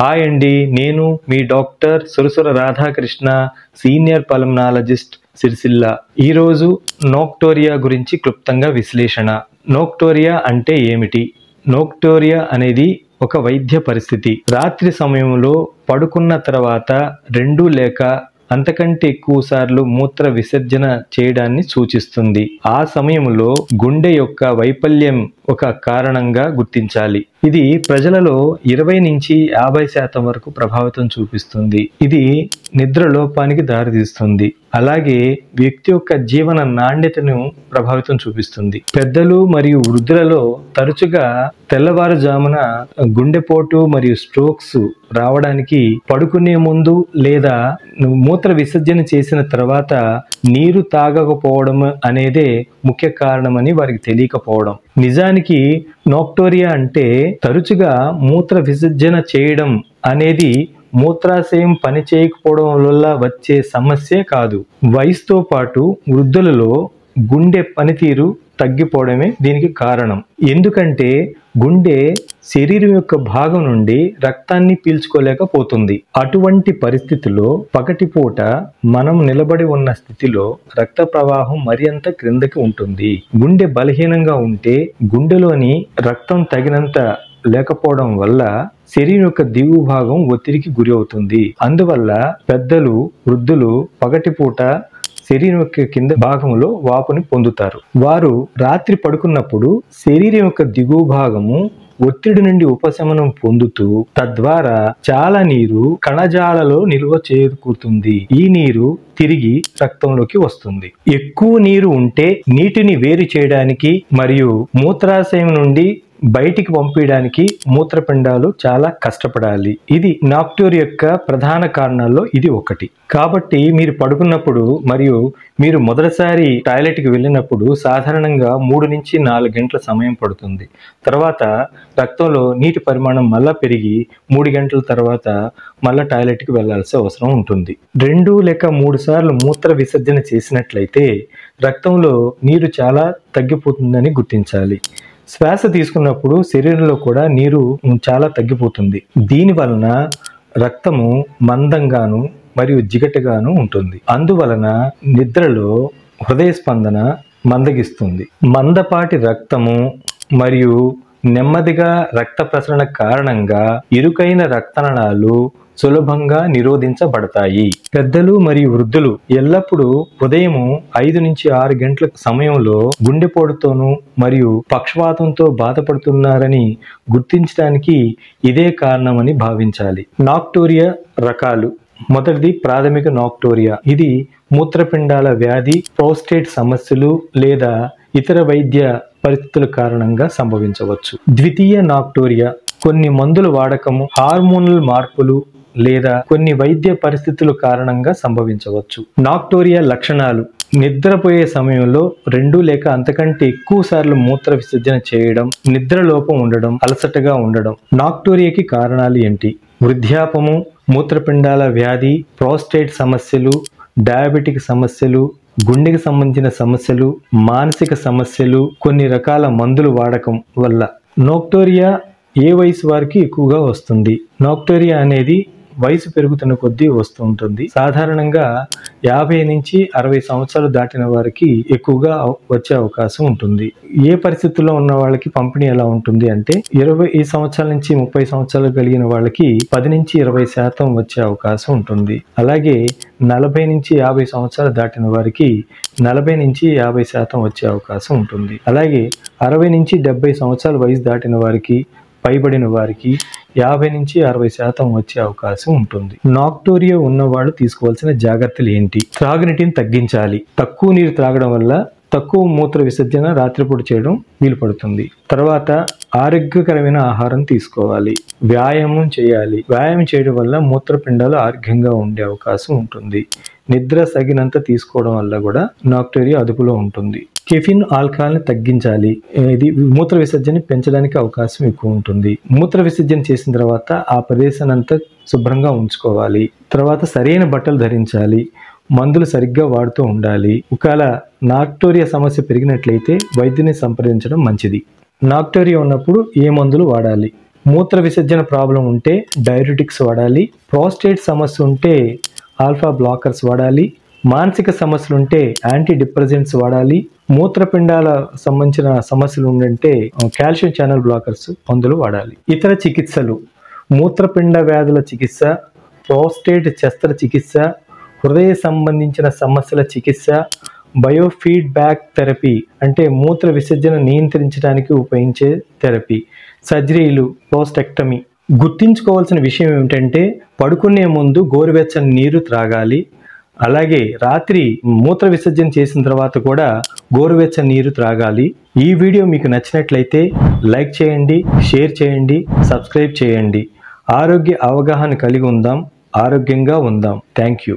Hi అండి, నేను మీ doctor Surasura Radhakrishna, senior pulmonologist, Sircilla. ఈరోజు నోక్టోరియా గురించి క్లుప్తంగా విశ్లేషణ. నోక్టోరియా అంటే ఏమిటి? నోక్టోరియా అనేది ఒక వైద్య పరిస్థితి. రాత్రి సమయంలో పడుకున్న తర్వాత 2 లేక అంతకంటే ఎక్కువ సార్లు మూత్ర విసర్జన చేయడాన్ని సూచిస్తుంది. ఆ సమయంలో గుండె యొక్క వైఫల్యం ఒక కారణంగా గుర్తించాలి. ఇది ప్రజలలో 20 నుంచి 50% వరకు ప్రభావితం చూపిస్తుంది. ఇది నిద్ర లోపానికి దారితీస్తుంది. అలాగే వ్యక్తి యొక్క జీవన నాణ్యతను ప్రభావితం చూపిస్తుంది. పెద్దలు మరియు వృద్ధులలో తరచుగా తెల్లవారుజామున గుండెపోటు మరియు స్ట్రోక్స్ రావడానికి పడుకునే ముందు లేదా మూత్ర విసర్జన చేసిన తర్వాత నీరు తాగకపోవడం అనేదే ముఖ్య కారణమని వారికి తెలియకపోవడం. నిజానికి నోక్టోరియా అంటే తరచుగా మూత్ర విసర్జన చేయడం అనేది మూత్రాశయం పని చేయకపోవడం వల్ల వచ్చే సమస్య కాదు. వయసుతో పాటు వృద్ధులలో గుండె పనితీరు తగ్గిపోవడమే దీనికి కారణం. ఎందుకంటే గుండె శరీరం యొక్క భాగం నుండి రక్తాన్ని పీల్చుకోలేకపోతుంది. అటువంటి పరిస్థితిలో పగటిపూట మనం నిలబడి ఉన్న స్థితిలో రక్త ప్రవాహం మరింత క్రిందకి ఉంటుంది. గుండె బలహీనంగా ఉంటే గుండెలోని రక్తం తగినంత లేకపోవడం వల్ల శరీరం యొక్క దిగువ భాగం ఒత్తిడికి గురి అవుతుంది. అందువల్ల పెద్దలు, వృద్ధులు పగటిపూట శరీరం యొక్క కింద భాగంలో వాపుని పొందుతారు. వారు రాత్రి పడుకున్నప్పుడు శరీరం యొక్క దిగువ భాగము ఒత్తిడి నుండి ఉపశమనం పొందుతూ తద్వారా చాలా నీరు కణజాలలో నిల్వ చేకూరుతుంది. ఈ నీరు తిరిగి రక్తంలోకి వస్తుంది. ఎక్కువ నీరు ఉంటే నీటిని వేరు చేయడానికి మరియు మూత్రాశయం నుండి బయటికి పంపించడానికి మూత్రపిండాలు చాలా కష్టపడాలి. ఇది నోక్టోరియా యొక్క ప్రధాన కారణాల్లో ఇది ఒకటి. కాబట్టి మీరు పడుకున్నప్పుడు మరియు మీరు మొదటిసారి టాయిలెట్కి వెళ్ళినప్పుడు సాధారణంగా 3 నుంచి 4 గంటల సమయం పడుతుంది. తర్వాత రక్తంలో నీటి పరిమాణం మళ్ళా పెరిగి 3 గంటల తర్వాత మళ్ళా టాయిలెట్కి వెళ్లాల్సిన అవసరం ఉంటుంది. 2 లేక 3 సార్లు మూత్ర విసర్జన చేసినట్లయితే రక్తంలో నీరు చాలా తగ్గిపోతుందని గుర్తించాలి. శ్వాస తీసుకున్నప్పుడు శరీరంలో కూడా నీరు చాలా తగ్గిపోతుంది. దీని వలన రక్తము మందంగాను మరియు జిగటగాను ఉంటుంది. అందువలన నిద్రలో హృదయ స్పందన మందగిస్తుంది. మందపాటి రక్తము మరియు నెమ్మదిగా రక్త ప్రసరణ కారణంగా ఇరుకైన రక్తనాళాలు సులభంగా నిరోధించబడతాయి. పెద్దలు మరియు వృద్ధులు ఎల్లప్పుడూ ఉదయం 5 నుంచి 6 గంటల సమయంలో గుండెపోటుతోనూ మరియు పక్షవాతంతో బాధపడుతున్నారని గుర్తించడానికి ఇదే కారణమని భావించాలి. నోక్టోరియా రకాలు. మొదటిది ప్రాథమిక నోక్టోరియా. ఇది మూత్రపిండాల వ్యాధి, ప్రోస్టేట్ సమస్యలు లేదా ఇతర వైద్య పరిస్థితుల కారణంగా సంభవించవచ్చు. ద్వితీయ నోక్టోరియా కొన్ని మందుల వాడకము, హార్మోనల్ మార్పులు లేదా కొన్ని వైద్య పరిస్థితుల కారణంగా సంభవించవచ్చు. నోక్టోరియా లక్షణాలు: నిద్రపోయే సమయంలో 2 లేక అంతకంటే ఎక్కువ సార్లు మూత్ర విసర్జన చేయడం, నిద్ర లోపం ఉండడం, అలసటగా ఉండడం. నోక్టోరియాకి కారణాలు ఏంటి? వృద్ధాపము, మూత్రపిండాల వ్యాధి, ప్రోస్టేట్ సమస్యలు, డయాబెటిక్ సమస్యలు, గుండెకి సంబంధించిన సమస్యలు, మానసిక సమస్యలు, కొన్ని రకాల మందుల వాడకం వల్ల. నోక్టోరియా ఏ వయసు వారికి ఎక్కువగా వస్తుంది? నోక్టోరియా అనేది వయసు పెరుగుతున్న కొద్దీ వస్తూ ఉంటుంది. సాధారణంగా 50 నుంచి 60 సంవత్సరాలు దాటిన వారికి ఎక్కువగా వచ్చే అవకాశం ఉంటుంది. ఏ పరిస్థితుల్లో ఉన్న వాళ్ళకి పంపిణీ ఎలా ఉంటుంది అంటే 20 సంవత్సరాల నుంచి 30 సంవత్సరాలు కలిగిన వాళ్ళకి 10 నుంచి 20% వచ్చే అవకాశం ఉంటుంది. అలాగే 40 నుంచి 50 సంవత్సరాలు దాటిన వారికి 40 నుంచి 50% వచ్చే అవకాశం ఉంటుంది. అలాగే 60 నుంచి 70 సంవత్సరాల వయసు దాటిన వారికి, పైబడిన వారికి 50 నుంచి 60% వచ్చే అవకాశం ఉంటుంది. నోక్టోరియా ఉన్నవాళ్ళు తీసుకోవాల్సిన జాగ్రత్తలు ఏంటి? త్రాగునీటిని తగ్గించాలి. తక్కువ నీరు త్రాగడం వల్ల తక్కువ మూత్ర విసర్జన రాత్రిపూట చేయడం వీలు పడుతుంది. తర్వాత ఆరోగ్యకరమైన ఆహారం తీసుకోవాలి. వ్యాయామం చేయాలి. వ్యాయామం చేయడం వల్ల మూత్రపిండాలు ఆరోగ్యంగా ఉండే అవకాశం ఉంటుంది. నిద్ర తగినంత తీసుకోవడం వల్ల కూడా నోక్టోరియా అదుపులో ఉంటుంది. కెఫిన్, ఆల్కహాల్ని తగ్గించాలి. ఇది మూత్ర విసర్జన పెంచడానికి అవకాశం ఎక్కువ ఉంటుంది. మూత్ర విసర్జన చేసిన తర్వాత ఆ ప్రదేశాన్ని అంతా శుభ్రంగా ఉంచుకోవాలి. తర్వాత సరైన బట్టలు ధరించాలి. మందులు సరిగ్గా వాడుతూ ఉండాలి. ఒకవేళ నోక్టోరియా సమస్య పెరిగినట్లయితే వైద్యుని సంప్రదించడం మంచిది. నోక్టోరియా ఉన్నప్పుడు ఏ మందులు వాడాలి? మూత్ర విసర్జన ప్రాబ్లం ఉంటే డైయూరిటిక్స్ వాడాలి. ప్రోస్టేట్ సమస్య ఉంటే ఆల్ఫా బ్లాకర్స్ వాడాలి. మానసిక సమస్యలు ఉంటే యాంటీ డిప్రెసెంట్స్ వాడాలి. మూత్రపిండాల సంబంధించిన సమస్యలు ఉంటే కాల్షియం ఛానల్ బ్లాకర్స్ మందులు వాడాలి. ఇతర చికిత్సలు మూత్రపిండ వ్యాధుల చికిత్స, ప్రోస్టేట్ శస్త్రచికిత్స, హృదయ సంబంధించిన సమస్యల చికిత్స, బయోఫీడ్బ్యాక్ థెరపీ అంటే మూత్ర విసర్జన నియంత్రించడానికి ఉపయోగించే థెరపీ, సర్జరీలు, ప్రోస్టెక్టమీ. గుర్తుంచుకోవాల్సిన విషయం ఏమిటంటే పడుకునే ముందు గోరువెచ్చని నీరు త్రాగాలి. అలాగే రాత్రి మూత్ర విసర్జన చేసిన తర్వాత కూడా గోరువెచ్చని నీరు త్రాగాలి. ఈ వీడియో మీకు నచ్చినట్లయితే లైక్ చేయండి, షేర్ చేయండి, సబ్స్క్రైబ్ చేయండి. ఆరోగ్య అవగాహన కలిగి ఉందాం, ఆరోగ్యంగా ఉందాం. Thank you.